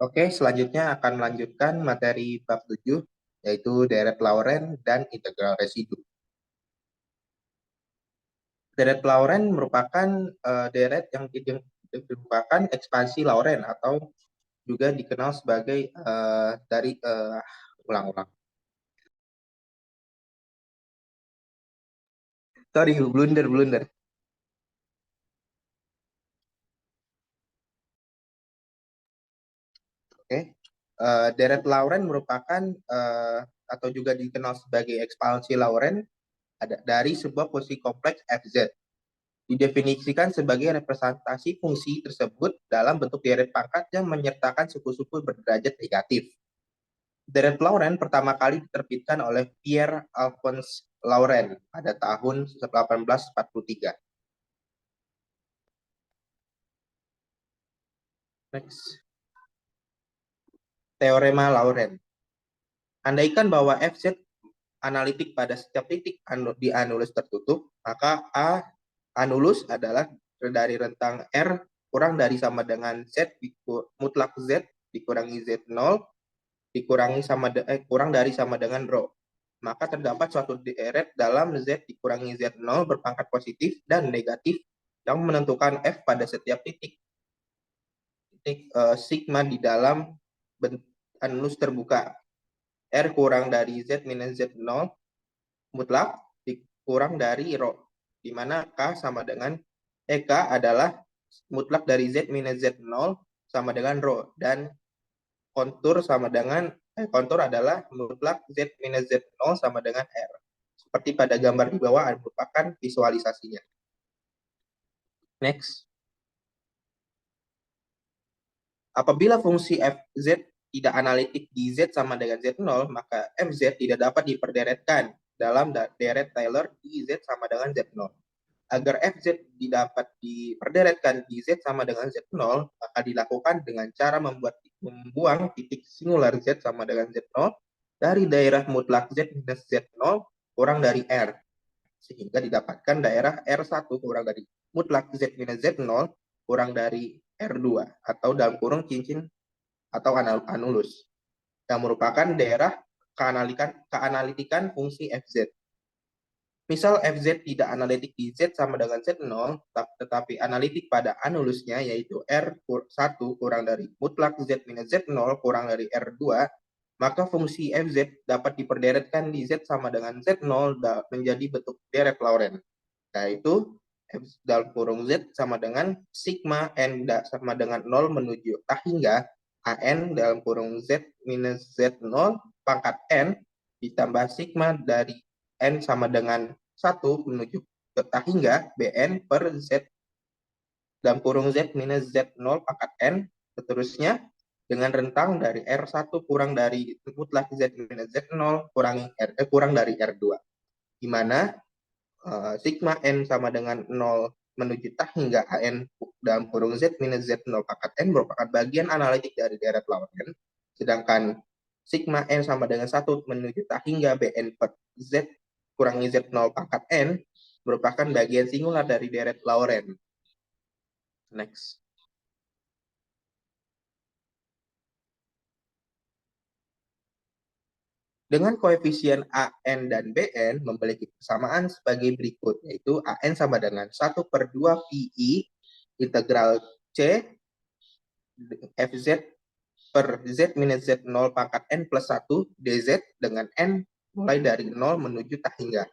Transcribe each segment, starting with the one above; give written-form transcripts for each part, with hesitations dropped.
Oke, selanjutnya akan melanjutkan materi bab 7, yaitu deret Laurent dan integral residu. Deret Laurent merupakan deret yang merupakan ekspansi Laurent atau juga dikenal sebagai dari ulang-ulang. Sorry, blunder. Oke. Deret Laurent merupakan atau juga dikenal sebagai ekspansi Laurent dari sebuah posisi kompleks Fz. Didefinisikan sebagai representasi fungsi tersebut dalam bentuk deret pangkat yang menyertakan suku-suku berderajat negatif. Deret Laurent pertama kali diterbitkan oleh Pierre-Alphonse Laurent pada tahun 1843. Next. Teorema Laurent. Andaikan bahwa Fz analitik pada setiap titik di anulus tertutup, maka A anulus adalah dari rentang R kurang dari sama dengan Z mutlak Z dikurangi Z0 dikurangi kurang dari sama dengan rho. Maka terdapat suatu deret dalam Z dikurangi Z0 berpangkat positif dan negatif yang menentukan F pada setiap titik sigma di dalam anulus terbuka. R kurang dari Z minus Z0 mutlak dikurang dari rho, di mana K sama dengan K adalah mutlak dari Z minus Z0 sama dengan rho, dan kontur sama dengan kontur adalah mutlak Z minus Z0 sama dengan R. Seperti pada gambar di bawah merupakan visualisasinya. Next. Apabila fungsi Fz tidak analitik di Z sama dengan Z0, maka Fz tidak dapat diperderetkan dalam deret Taylor di Z sama dengan Z0. Agar Fz dapat diperderetkan di Z sama dengan Z0, maka dilakukan dengan cara membuang titik singular Z sama dengan Z0 dari daerah mutlak Z minus Z0 kurang dari R, sehingga didapatkan daerah R1 kurang dari mutlak Z minus Z0 kurang dari R2 atau dalam kurung cincin atau anulus, yang merupakan daerah keanalitikan fungsi Fz. Misal Fz tidak analitik di Z sama dengan Z0, tetapi analitik pada anulusnya, yaitu R1 kurang dari mutlak Z minus Z0 kurang dari R2, maka fungsi Fz dapat diperderetkan di Z sama dengan Z0 menjadi bentuk deret Laurent, yaitu F dalam kurung Z sama dengan sigma N sama dengan 0 menuju A hingga AN dalam kurung Z minus Z0 pangkat N ditambah sigma dari N sama dengan 1 menuju ke A hingga Bn per Z dalam kurung Z minus Z0 pangkat N seterusnya dengan rentang dari R1 kurang dari mutlak Z minus Z0 kurang dari R2, di mana sigma N sama dengan 0 menuju A hingga AN dalam kurung Z minus Z0 pangkat N merupakan bagian analitik dari deret Laurent, sedangkan sigma N sama dengan 1 menuju A hingga Bn per Z kurangi Z0 pangkat N merupakan bagian singular dari deret Laurent. Next. Dengan koefisien AN dan BN memiliki persamaan sebagai berikut, yaitu AN sama dengan 1/2 PI integral C Fz per Z minus Z0 pangkat N plus 1 dz dengan N mulai dari 0 menuju tak hingga.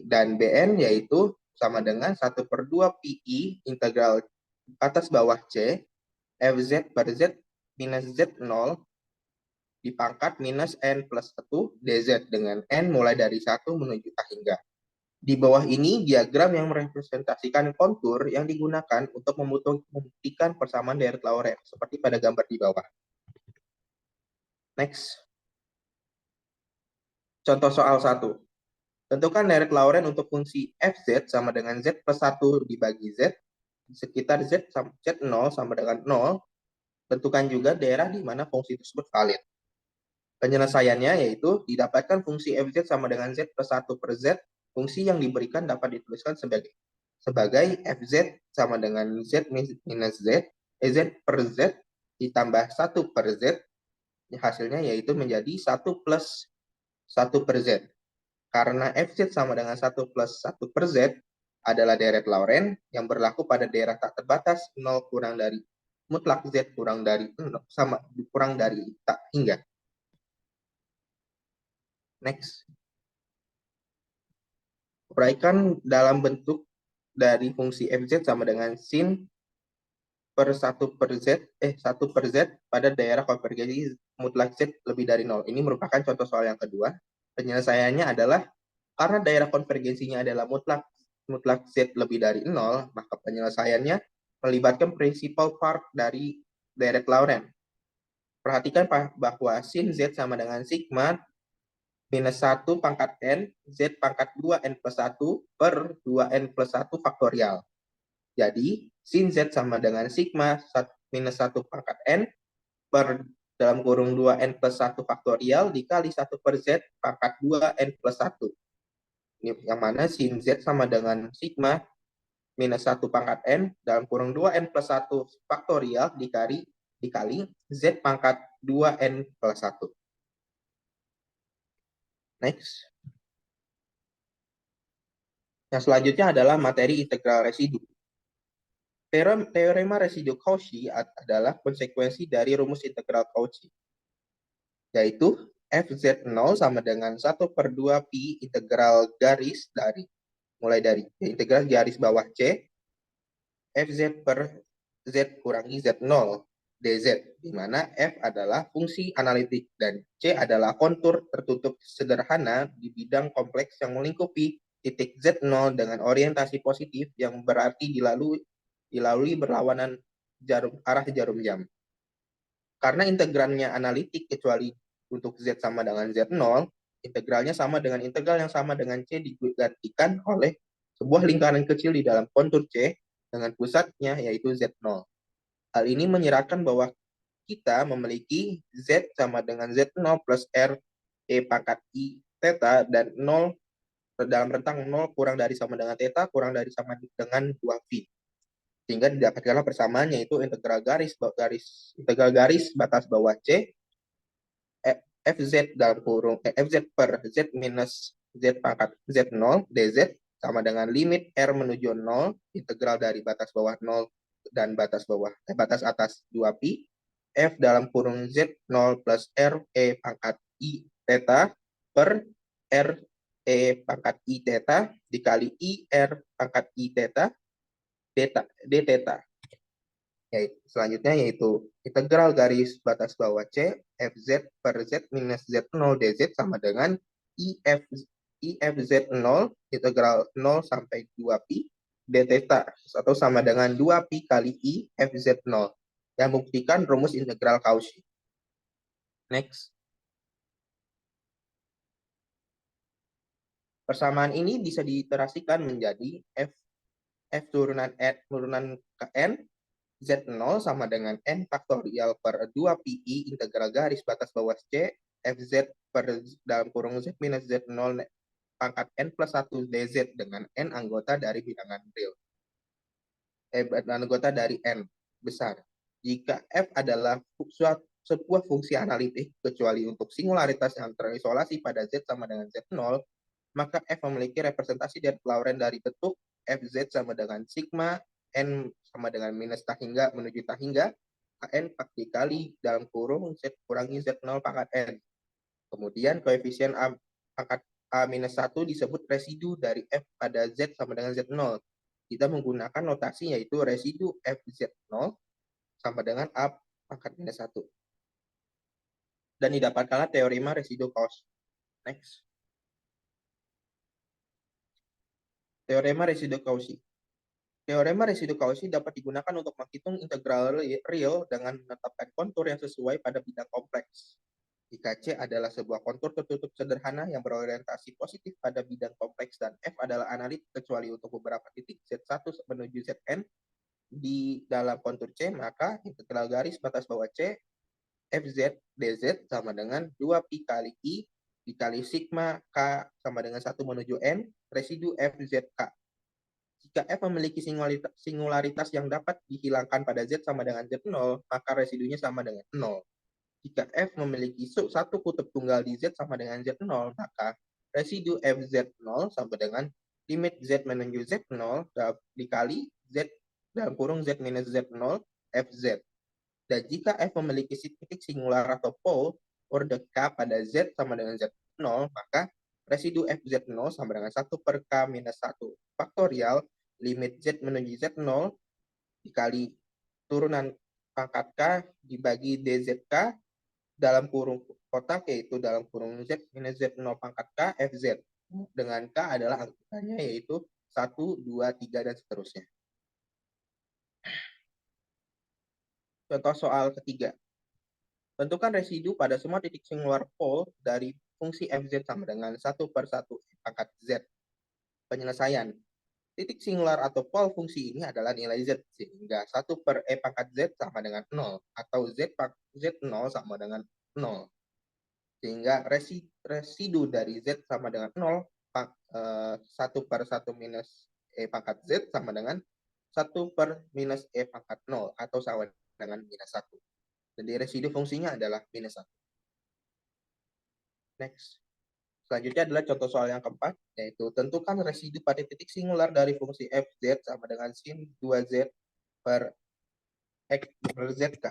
Dan Bn yaitu sama dengan 1/2 PI integral atas bawah C Fz per Z minus Z0 dipangkat minus N plus 1 dz dengan N mulai dari 1 menuju tak hingga. Di bawah ini diagram yang merepresentasikan kontur yang digunakan untuk membuktikan persamaan deret Laurent seperti pada gambar di bawah. Next. Contoh soal 1. Tentukan deret Laurent untuk fungsi Fz sama dengan Z plus 1 dibagi Z sekitar Z0 sama dengan 0. Tentukan juga daerah di mana fungsi tersebut valid. Penyelesaiannya yaitu didapatkan fungsi Fz sama dengan Z plus 1 per Z. Fungsi yang diberikan dapat dituliskan sebagai Fz sama dengan Z minus Z, Z per Z ditambah 1 per Z, hasilnya yaitu menjadi 1 plus 1 per Z. Karena Fz sama dengan 1 plus 1 per Z adalah deret Laurent yang berlaku pada daerah tak terbatas 0 kurang dari mutlak Z kurang dari 0, sama kurang dari tak hingga. Next. Uraikan dalam bentuk dari fungsi Fz sama dengan sin per 1 per Z, 1 per Z pada daerah konvergensi mutlak Z lebih dari 0. Ini merupakan contoh soal yang kedua. Penyelesaiannya adalah karena daerah konvergensinya adalah mutlak Z lebih dari 0, maka penyelesaiannya melibatkan principal part dari deret Laurent. Perhatikan bahwa sin Z sama dengan sigma minus 1 pangkat N, Z pangkat 2N plus 1 per 2N plus 1 faktorial. Jadi, sin Z sama dengan sigma minus 1 pangkat N per dalam kurung 2N plus 1 faktorial dikali 1 per Z pangkat 2N plus 1. Ini yang mana sin Z sama dengan sigma minus 1 pangkat N dalam kurung 2N plus 1 faktorial dikali Z pangkat 2N plus 1. Next. Yang selanjutnya adalah materi integral residu. Teorema residu Cauchy adalah konsekuensi dari rumus integral Cauchy, yaitu Fz0 sama dengan 1 per 2 Pi integral garis dari, mulai dari integral garis bawah C, Fz per Z kurangi Z0 dz, di mana F adalah fungsi analitik dan C adalah kontur tertutup sederhana di bidang kompleks yang melingkupi titik Z0 dengan orientasi positif yang berarti dilalui berlawanan arah jarum jam. Karena integrannya analitik kecuali untuk Z sama dengan Z0, integralnya sama dengan integral yang sama dengan C digantikan oleh sebuah lingkaran kecil di dalam kontur C dengan pusatnya yaitu Z0. Hal ini menyerahkan bahwa kita memiliki Z sama dengan Z0 plus R E pangkat I theta dan 0 dalam rentang 0 kurang dari sama dengan theta kurang dari sama dengan 2 phi. Sehingga didapatkanlah persamaannya yaitu integral garis batas bawah C Fz dalam kurung Fz per Z minus Z pangkat Z0 dz sama dengan limit R menuju 0 integral dari batas bawah 0 dan batas atas 2pi F dalam kurung Z0 plus R E pangkat I theta per R E pangkat I theta dikali I R pangkat I theta d theta. Selanjutnya yaitu integral garis batas bawah C Fz per Z minus Z0 dz sama dengan IFZ0 integral 0 sampai 2pi d theta atau sama dengan 2pi kali I Fz0 yang membuktikan rumus integral Cauchy. Next. Persamaan ini bisa diterasikan menjadi F turunan ke N Z0 sama dengan N faktorial per 2pi integral garis batas bawah C Fz per dalam kurung Z minus Z0 pangkat N plus 1 dz dengan N anggota dari bilangan real. Anggota dari N besar. Jika F adalah sebuah fungsi analitik, kecuali untuk singularitas yang terisolasi pada Z sama dengan Z0, maka F memiliki representasi dari Laurent dari bentuk Fz sama dengan sigma N sama dengan minus tak hingga menuju tak hingga N dikali dalam kurung Z kurangi Z0 pangkat N. Kemudian koefisien A pangkat A minus 1 disebut residu dari F pada Z sama dengan Z0. Kita menggunakan notasi yaitu residu Fz0 sama dengan A pangkat minus 1. Dan didapatkanlah teorema residu Cauchy. Next. Teorema residu Cauchy. Teorema residu Cauchy dapat digunakan untuk menghitung integral real dengan menetapkan kontur yang sesuai pada bidang kompleks. Jika C adalah sebuah kontur tertutup sederhana yang berorientasi positif pada bidang kompleks dan F adalah analitik kecuali untuk beberapa titik Z1 menuju Zn di dalam kontur C, maka integral garis batas bawah C Fz dz sama dengan 2pi kali I dikali sigma K sama dengan 1 menuju N residu Fzk. Jika F memiliki singularitas yang dapat dihilangkan pada Z sama dengan Z0, maka residunya sama dengan 0. Jika F memiliki satu kutub tunggal di Z sama dengan Z0, maka residu FZ0 sama dengan limit Z menuju Z0 dikali Z dalam kurung Z minus Z0 FZ. Dan jika F memiliki titik singular atau pole order K pada Z sama dengan Z0, maka residu FZ0 sama dengan 1 per K minus 1 faktorial limit Z menuju Z0 dikali turunan pangkat K dibagi DZK dalam kurung kotak, yaitu dalam kurung Z minus Z0 pangkat K FZ. Dengan K adalah angkanya, yaitu 1, 2, 3, dan seterusnya. Contoh soal ketiga. Tentukan residu pada semua titik singular pole dari fungsi FZ sama dengan 1 per 1 pangkat Z. Penyelesaian. Titik singular atau pole fungsi ini adalah nilai Z, sehingga 1 per E pangkat Z sama dengan 0, atau Z0 sama dengan 0. Sehingga residu dari Z sama dengan 0, 1 per 1 minus E pangkat Z sama dengan 1 per minus E pangkat 0, atau sama dengan minus 1. Jadi residu fungsinya adalah minus 1. Next. Selanjutnya adalah contoh soal yang keempat, yaitu tentukan residu pada titik singular dari fungsi Fz sama dengan sin 2Z per X per ZK.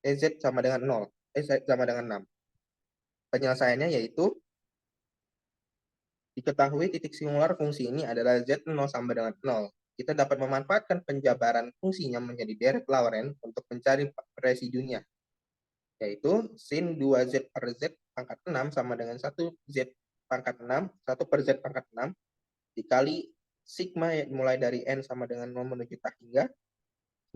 Z sama dengan 0. Z sama dengan 6. Penyelesaiannya yaitu diketahui titik singular fungsi ini adalah Z0 sama dengan 0. Kita dapat memanfaatkan penjabaran fungsinya menjadi deret Laurent untuk mencari residunya, yaitu sin 2Z per Z pangkat 6 sama dengan 1Z pangkat 6, 1 per Z pangkat 6, dikali sigma mulai dari N sama dengan 0 menuju tak hingga,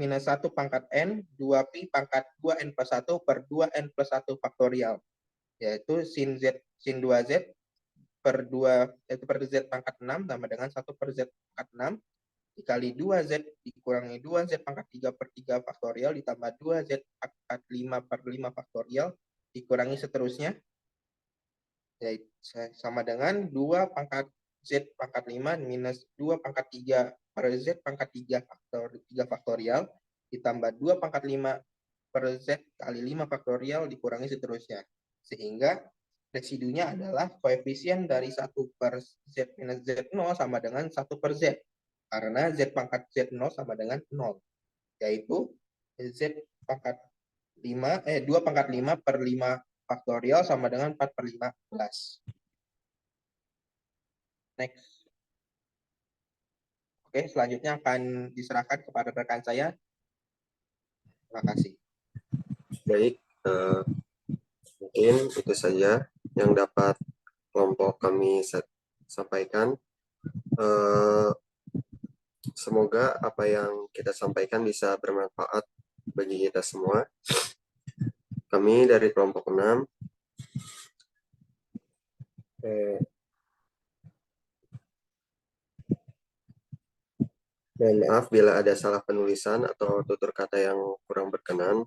minus 1 pangkat N, 2Pi pangkat 2N plus 1 per 2N plus 1 faktorial, yaitu sin 2Z per 2, yaitu per Z pangkat 6 sama dengan 1 per Z pangkat 6, dikali 2Z dikurangi 2Z pangkat 3 per 3 faktorial ditambah 2Z pangkat 5 per 5 faktorial dikurangi seterusnya, yaitu sama dengan 2 pangkat Z pangkat 5 minus 2 pangkat 3 per Z pangkat 3 faktorial ditambah 2 pangkat 5 per Z kali 5 faktorial dikurangi seterusnya. Sehingga residunya adalah koefisien dari 1 per Z minus Z0 sama dengan 1 per Z. Karena Z pangkat Z0 sama dengan 0. Yaitu Z pangkat 5, 2 pangkat 5 per 5 faktorial sama dengan 4 per 15. Next. Oke, selanjutnya akan diserahkan kepada rekan saya. Terima kasih. Baik, mungkin itu saja yang dapat kelompok kami sampaikan. Semoga apa yang kita sampaikan bisa bermanfaat bagi kita semua. Kami dari kelompok 6 mohon maaf bila ada salah penulisan atau tutur kata yang kurang berkenan.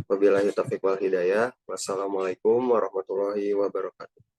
Wabillahi taufiq wal hidayah. Wassalamualaikum warahmatullahi wabarakatuh.